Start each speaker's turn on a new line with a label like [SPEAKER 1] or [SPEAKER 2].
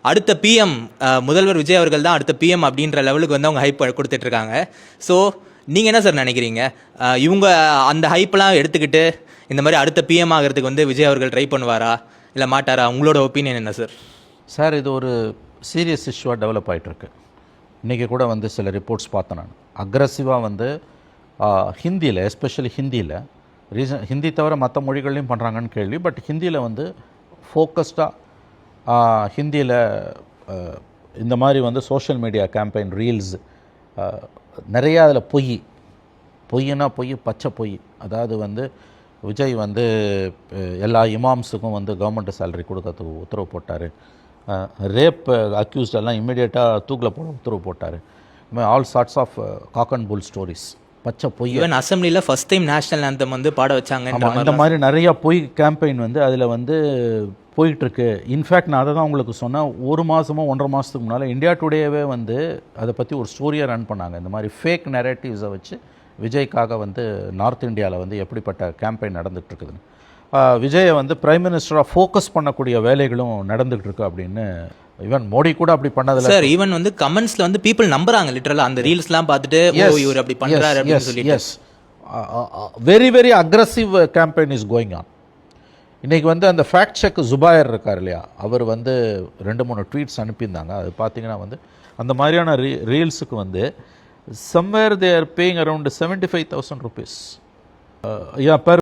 [SPEAKER 1] அடுத்த பிஎம் முதல்வர் விஜய் அவர்கள் தான் அடுத்த பிஎம் அப்படின்ற லெவலுக்கு வந்து அவங்க ஹைப் கொடுத்துட்ருக்காங்க. ஸோ நீங்கள் என்ன சார் நினைக்கிறீங்க? இவங்க அந்த ஹைப்பெலாம் எடுத்துக்கிட்டு இந்த மாதிரி அடுத்த பிஎம் ஆகிறதுக்கு வந்து விஜய் அவர்கள் ட்ரை பண்ணுவாரா இல்லை மாட்டாரா? உங்களோட ஒப்பீனியன் என்ன சார்?
[SPEAKER 2] சார், இது ஒரு சீரியஸ் இஷ்யூவாக டெவலப் ஆகிட்டுருக்கு. இன்றைக்கி கூட வந்து சில ரிப்போர்ட்ஸ் பார்த்தேன் நான். அக்ரஸிவாக வந்து ஹிந்தியில், எஸ்பெஷலி ஹிந்தியில், ஹிந்தி தவிர மற்ற மொழிகள்லையும் பண்ணுறாங்கன்னு கேள்வி. பட் ஹிந்தியில் வந்து ஃபோக்கஸ்டாக ஹிந்தியில் இந்த மாதிரி வந்து சோஷியல் மீடியா கேம்பெயின் ரீல்ஸ் நிறையா அதில் பொய்னா பொய், பச்சை பொய். அதாவது வந்து விஜய் வந்து எல்லா இமாம்ஸுக்கும் வந்து கவர்மெண்ட் சேலரி கொடுக்கறதுக்கு உத்தரவு போட்டார். ரேப் அக்யூஸ்டெல்லாம் இம்மிடியேட்டாக தூக்கில் போட உத்தரவு போட்டார். All sorts of cock and bull stories, பச்சை பொய்.
[SPEAKER 1] ஈவன் அசம்பிளியில் ஃபஸ்ட் டைம் நேஷனல் ஆந்தம் வந்து பாட வச்சாங்க.
[SPEAKER 2] இந்த மாதிரி நிறையா பொய் கேம்பெயின் வந்து அதில் வந்து போயிட்டுருக்கு. இன்ஃபேக்ட் நான் அதை தான் உங்களுக்கு சொன்னேன், ஒரு மாதமோ 1.5 மாதத்துக்கு முன்னால் இந்தியா டுடேவே வந்து அதை பற்றி ஒரு ஸ்டோரியை ரன் பண்ணாங்க. இந்த மாதிரி ஃபேக் நரேட்டிவ்ஸை வச்சு விஜய்க்காக வந்து நார்த் இந்தியாவில் வந்து எப்படிப்பட்ட கேம்பெயின் நடந்துகிட்ருக்குதுன்னு, விஜயை வந்து பிரைம் மினிஸ்டராக ஃபோக்கஸ் பண்ணக்கூடிய வேலைகளும் நடந்துகிட்ருக்கு அப்படின்னு. ஈவன் மோடி கூட அப்படி பண்ணதில்லை
[SPEAKER 1] சார். ஈவன் வந்து கமெண்ட்ஸில் வந்து பீப்புள் நம்புறாங்க லிட்டரலாக அந்த ரீல்ஸ்லாம் பார்த்துட்டு இவர் அப்படி பண்ணுறாரு அப்படின்னு சொல்லி.
[SPEAKER 2] Yes, very very aggressive campaign is going on. இன்றைக்கி வந்து அந்த ஃபேக்ட் செக் ஜுபாயர் இருக்கார் இல்லையா, அவர் வந்து 2-3 ட்வீட்ஸ் அனுப்பியிருந்தாங்க. அது பார்த்தீங்கன்னா வந்து அந்த மாதிரியான ரீல்ஸுக்கு வந்து somewhere they are paying around 75,000 rupees per